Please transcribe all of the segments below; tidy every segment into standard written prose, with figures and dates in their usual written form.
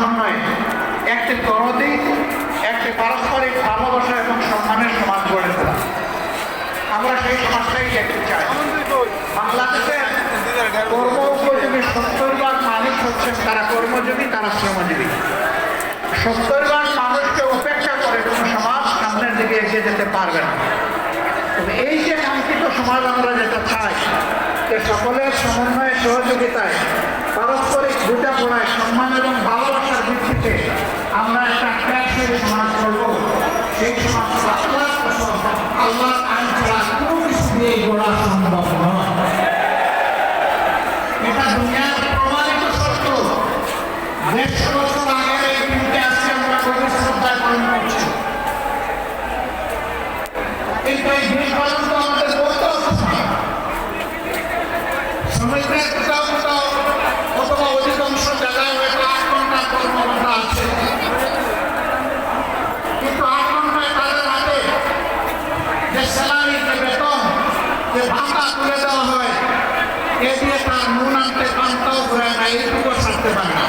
সমন্বয়ে একটি দরদি, একটি পারস্পরিক ভালোবাসা এবং সম্মানের সমাজ গড়ে তোলা। আমরা সেই সমাজটাই দেখতে চাই। বাংলাদেশের কর্ম উপযোগী 70% মানুষ হচ্ছেন তারা কর্মজীবী, তারা শ্রমজীবী। 70% মানুষকে উপেক্ষা করে কোনো সমাজ সামনের দিকে এগিয়ে যেতে পারবে না। তবে এই যে কাঙ্ক্ষিত সমাজ আমরা যেটা চাই, যে সকলের সমন্বয়ে সহযোগিতায় পারস্পরিক বোঝাপড়ায় সম্মান এবং ভালোবাসার ভিত্তিতে আমরা একটা ত্যাগশীল সমাজ করব, সেই সমাজ আল্লাহর আইন ছাড়া কোনো কিছু দিয়ে গড়া সম্ভব নয়। এটা দুনিয়ার প্রমাণিত সত্য। 150 বছর আগের এই দিনকে আজকে আমরা গভীর শ্রদ্ধায় পালন করছি। কিন্তু এই দিন পালন তো আমাদের বলতে হচ্ছে শ্রমিকদের অথবা অধিকাংশ জায়গায় হয়তো 8 ঘন্টা কর্মঘণ্টা আছে, কিন্তু 8 ঘন্টায় তাদের হাতে যে স্যালারি, যে বেতন, যে ভাতা তুলে দেওয়া হয়, এ দিয়ে তার নুন আনতে পান্তাও ঘুরে না, এইটুকু ছাড়তে পারে না।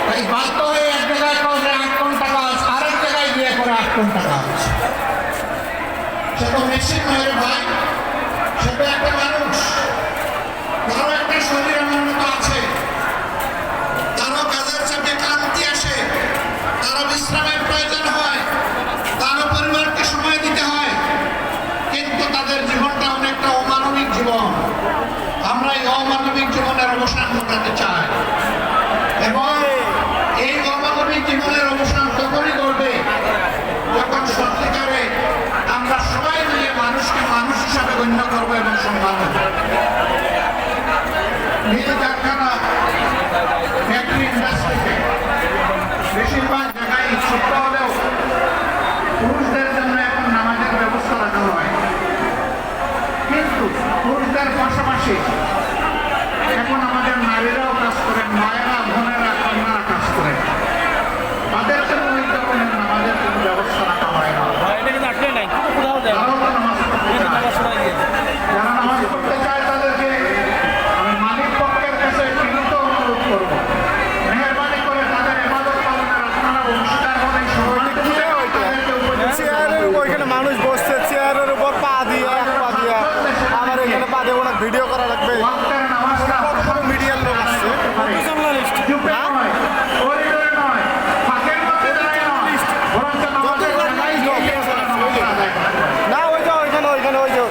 তাই বাধ্য হয়ে এক জায়গায় করে 8 ঘন্টা কাজ, আরেক জায়গায় গিয়ে করে 8 ঘন্টা কাজ। সে তো মেশিন নয় রে ভাই, সে তো একটা মানুষ। তারও একটা শরীর মতো আছে, তারও কাজের চাপে ক্লান্তি আসে, তারও বিশ্রামের প্রয়োজন হয়, তারও পরিবারকে সময় দিতে হয়, কিন্তু তাদের জীবনটা অনেকটা অমানবিক জীবন। আমরা এই অমানবিক জীবনের অবসান ঘটাতে চাই এবং এই অমানবিক জীবনের অবসান তখনই করবে যখন সত্যিকারে আমরা সবাই মিলে মানুষকে মানুষ হিসাবে গণ্য করবো এবং সম্মান দেব। মিল কারখানা, ফ্যাক্টরি, ইন্ডাস্ট্রিতে বেশিরভাগ জায়গায় ছোট্ট হলেও পুরুষদের জন্য এখন নামাজের ব্যবস্থা রাখা হয়, কিন্তু পুরুষদের পাশাপাশি এখন আমাদের নারীরাও কাজ করেন, মায়েরা, বোনেরা, কন্যারা কাজ করেন। তাদের জন্য ওই ধরনের নামাজের কোনো ব্যবস্থা রাখা হয় না। যারা নামাজ পড়তে চায় তাদেরকে আমি মালিক পক্ষের কাছে বিনীত অনুরোধ করব, মেহরবানি করে তাদের ইবাদত পালনের আপনারা অংশীদার হন। ওইখানে মানুষ বসছে চেয়ারের উপর পা দিয়ে আমার এখানে পা দিয়ে অনেক ভিডিও করা লাগবে। মিডিয়ার লোক আসছে, না ওই যে ওইখানে ওইখানে ওই যে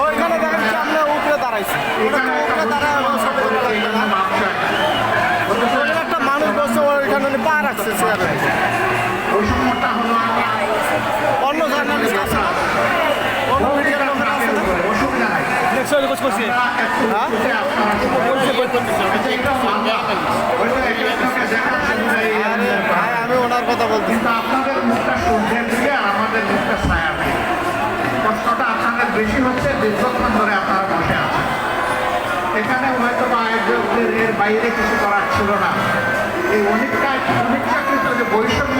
ওইখানে দেখেন সামনে উপরে দাঁড়াইছে, উপরে দাঁড়ায় একটা মানুষ বসছে, ওইখানে পা রাখছে চেয়ারে। অন্য জার্নালিস্ট আছে, অন্য মিডিয়ার লোকেরা আছে না, আমি ওনার কথা বলছি। আপনাদের মুখটা সূর্যের দিকে আর আমাদের মুখটা ছায়ার দিকে। কষ্টটা আপনাদের বেশি হচ্ছে দীর্ঘক্ষণ ধরে আপনারা বসে আছেন। এখানে হয়তো বা আয়োজকদের এর বাইরে কিছু করার ছিল না। এই অনিচ্ছাকৃত যে বৈষম্য,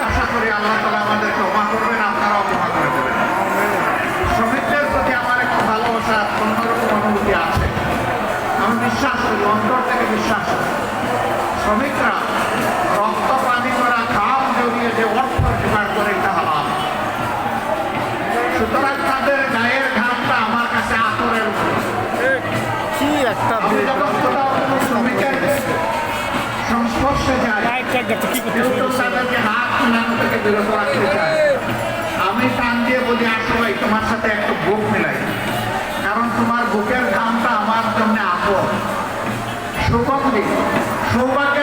আশা করি আল্লাহ তাআলা আমাদের ক্ষমা করবেন, আপনারাও ক্ষমা করে দেবেন। শ্রমিকদের প্রতি আমার একটু ভালোবাসা, অন্যরকম অনুভূতি আছে। আমি বিশ্বাস করি, অন্তর থেকে বিশ্বাস করি, শ্রমিকরা রক্ত পানি করা ঘাম জড়িয়ে যে অর্থ জোগাড় করে এটা হালাল। সুতরাং তাদের গায়ের ঘামটা আমার কাছে আতরের উপর। কি একটা যখন কোথাও কোনো শ্রমিকের সংস্পর্শে যায়, তাদেরকে হাত নাম থেকে বিরত রাখতে চায়। আমি টান দিয়ে বলি, আসো ভাই তোমার সাথে একটু বুক মিলাই, কারণ তোমার বুকের ঘামটা আমার জন্য আপন। সুগন্ধি, সৌভাগ্য